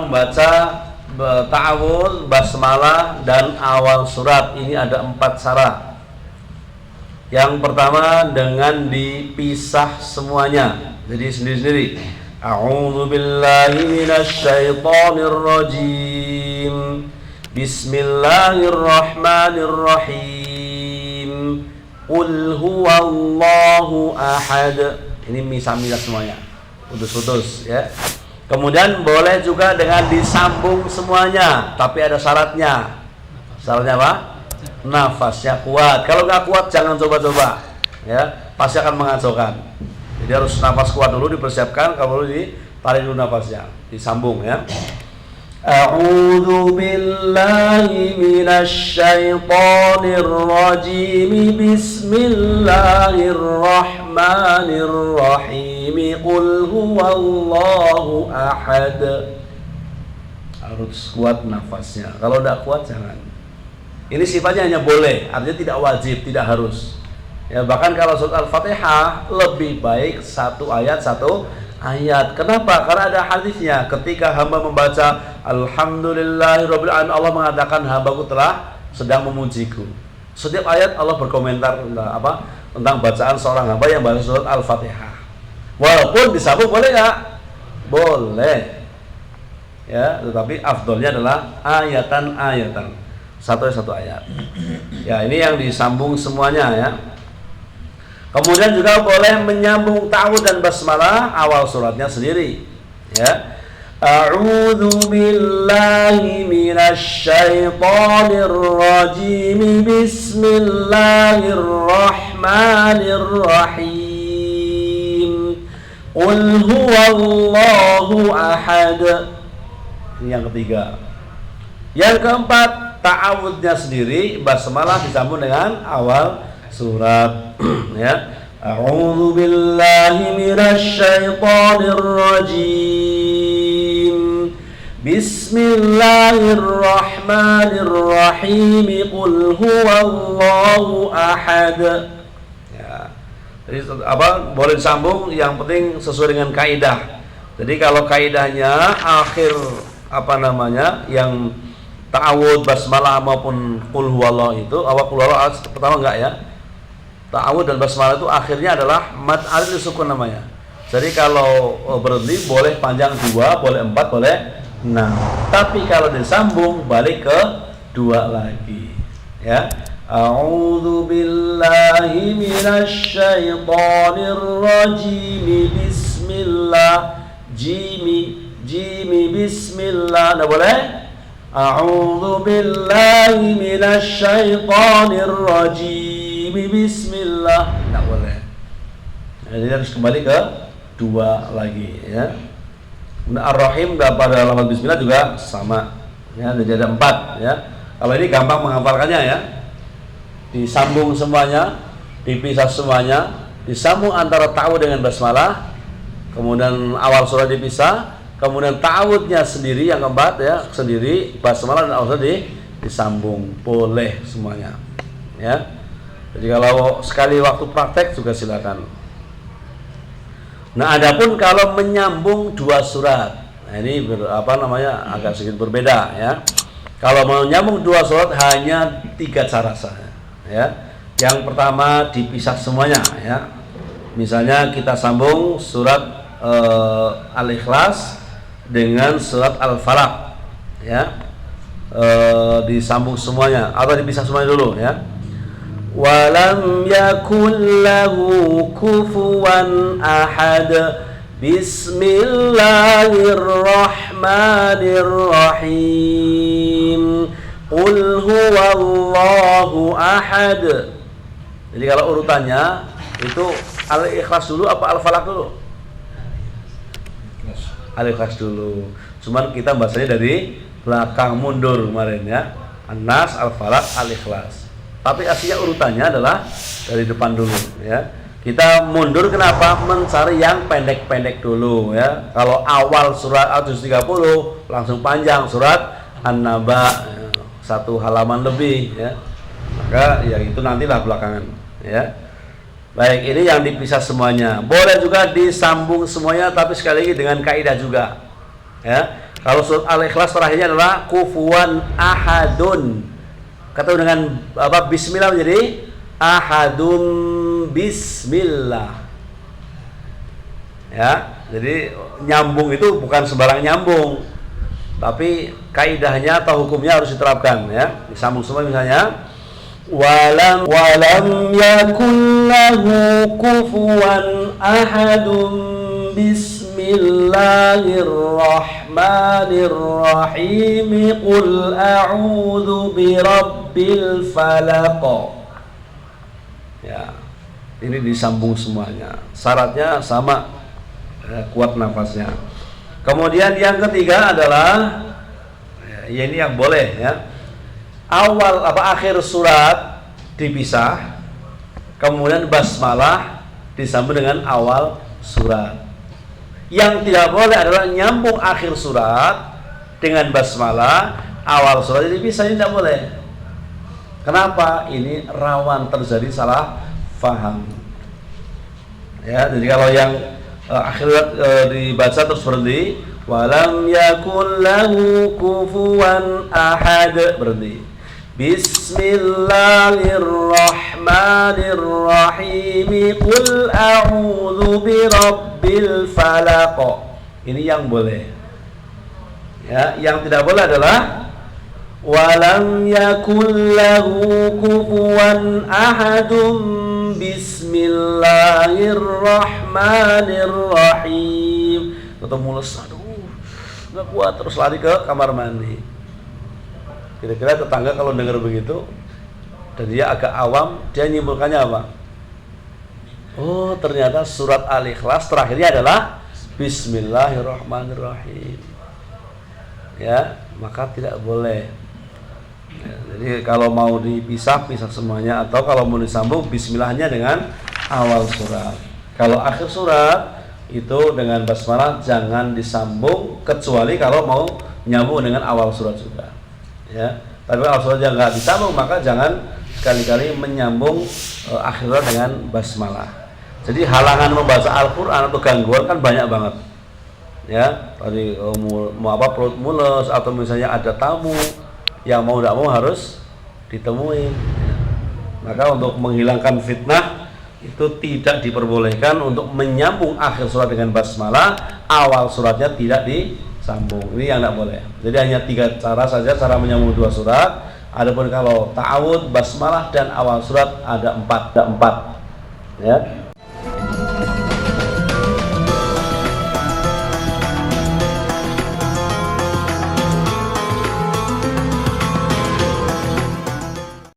orang membaca ta'awudz, basmalah dan awal surat ini ada 4 cara. Yang pertama dengan dipisah semuanya, jadi sendiri-sendiri. A'udzu billahi minasy syaithanir rajim. Bismillahirrahmanirrahim. Qul huwallahu ahad. Ini misah-misah semuanya, putus-putus ya. Kemudian boleh juga dengan disambung semuanya, tapi ada syaratnya. Syaratnya apa? Nafasnya kuat. Kalau nggak kuat jangan coba-coba, ya pasti akan mengacaukan. Jadi harus nafas kuat dulu, dipersiapkan. Kalau ditarik dulu nafasnya, disambung ya. A'udzu billahi minasy syaithanir rajim. Bismillahirrahmanirrahim. Qul huwallahu ahad. Harus kuat nafasnya. Kalau tidak kuat jangan. Ini sifatnya hanya boleh, artinya tidak wajib, tidak harus. Ya, bahkan kalau surat Al-Fatihah lebih baik 1 ayat 1 ayat. Kenapa? Karena ada hadisnya. Ketika hamba membaca Alhamdulillahirabbil alamin, Allah mengatakan hambaku telah sedang memujiku. Setiap ayat Allah berkomentar tentang bacaan seorang hamba yang baca surat Al-Fatihah. Walaupun disambung boleh nggak? Boleh. Ya, tetapi afdolnya adalah ayatan. Satu ayat. Ya, ini yang disambung semuanya ya. Kemudian juga boleh menyambung ta'awudz dan basmalah awal suratnya sendiri. Ya. A'udzu billahi minasy syaithanir rajim. Bismillahirrahmanirrahim. Qul huwallahu ahad. Ini yang ketiga. Yang keempat, ta'awudznya sendiri, basmalah disambung dengan awal surat ya. A'udzu billahi minasy syaithanir rajim. Bismillahirrahmanirrahim. Qul huwallahu ahad. Ya. Jadi boleh disambung, yang penting sesuai dengan kaidah. Jadi kalau kaidahnya akhir yang ta'awudz, basmalah maupun qul huwallahu itu, qul huwallahu pertama enggak ya. Ta'awudz dan basmalah itu akhirnya adalah mad alif sukun namanya. Jadi kalau berhenti boleh panjang 2, boleh 4, boleh 6. Tapi kalau disambung balik ke 2 lagi. Ya. A'udzu billahi minasy syaithanir rajim. Bismillah. Jimi bismillah. Enggak boleh? A'udzu billahi minasy syaithanir rajim. Bismillah. Enggak boleh. Jadi harus kembali ke 2 lagi ya. Ar-Rahim pada lafaz bismillah juga sama. Ya, jadi ada 4 ya. Kalau ini gampang menghafalkannya ya. Disambung semuanya, dipisah semuanya, disambung antara ta'awudz dengan basmalah. Kemudian awal surat dipisah, kemudian ta'awudznya sendiri yang keempat ya, sendiri, basmalah dan awal surat disambung, boleh semuanya. Ya. Jadi kalau sekali waktu praktek juga silakan. Nah, adapun kalau menyambung 2 surat. Nah, ini agak sedikit berbeda ya. Kalau menyambung 2 surat hanya 3 cara saja ya. Yang pertama dipisah semuanya ya. Misalnya kita sambung surat Al-Ikhlas dengan surat Al-Falaq ya, disambung semuanya atau dipisah semuanya dulu ya. Walam yakul lahu kufuwan ahad. Bismillahirrahmanirrahim. Qul huwallahu ahad. Jadi kalau urutannya itu Al-Ikhlas dulu apa Al-Falaq dulu? Al-Ikhlas dulu. Cuman kita bahasanya dari belakang mundur kemarin ya. An-Nas, Al-Falaq, Al-Ikhlas. Tapi aslinya urutannya adalah dari depan dulu ya. Kita mundur kenapa? Mencari yang pendek-pendek dulu ya. Kalau awal surat Al-Juz 30 langsung panjang surat An-Naba, 1 halaman lebih ya. Maka ya itu nantilah belakangan ya. Baik, ini yang dipisah semuanya. Boleh juga disambung semuanya, tapi sekali lagi dengan kaidah juga. Ya, Kalau surat Al-Ikhlas terakhirnya adalah kufuwan ahadun. Ketemu dengan bismillah menjadi ahadun bismillah. Ya, jadi nyambung itu bukan sembarang nyambung. Tapi kaidahnya atau hukumnya harus diterapkan ya. Disambung semua misalnya walam yakul lahu kufuwan ahadun Bismillahirrahmanirrahim. Qul a'udzu birabbil falaq. Ya. Ini disambung semuanya. Syaratnya sama, kuat nafasnya. Kemudian yang ketiga adalah ya ini yang boleh ya. Akhir surat dipisah. Kemudian basmalah disambung dengan awal surat. Yang tidak boleh adalah nyambung akhir surat dengan basmalah, awal surat dipisah, ini tidak boleh. Kenapa? Ini rawan terjadi salah faham. Ya, jadi kalau yang akhir surat dibaca terus berhenti, walam yakul lahu kufuwan ahad, berhenti. Bismillahirrahmanirrahim. Qul a'udzu birabbil falaq. Ini yang boleh. Ya, yang tidak boleh adalah walam yakul lahu kufuwan ahadun bismillahirrahmanirrahim. Ketemu mulus, aduh, nggak kuat, terus lari ke kamar mandi. Kira-kira tetangga kalau dengar begitu dan dia agak awam, dia nyimpulkannya apa? Oh, ternyata surat Al-Ikhlas terakhirnya adalah Bismillahirrahmanirrahim. Ya, maka tidak boleh. Ya, jadi kalau mau dipisah, pisah semuanya, atau kalau mau disambung, bismillahnya dengan awal surat. Kalau akhir surat itu dengan basmalah jangan disambung kecuali kalau mau nyambung dengan awal surat juga. Ya, tapi kalau suratnya nggak disambung maka jangan sekali-kali menyambung akhirnya dengan basmalah. Jadi halangan membaca Al-Quran atau gangguan kan banyak banget. Ya, tadi mau perut mules atau misalnya ada tamu yang mau tidak mau harus ditemuin. Ya. Maka untuk menghilangkan fitnah itu tidak diperbolehkan untuk menyambung akhir surat dengan basmalah, awal suratnya tidak disambung. Ini yang tidak boleh. Jadi hanya 3 cara saja cara menyambung 2 surat. Adapun kalau ta'awud, basmalah dan awal surat ada 4. Ya.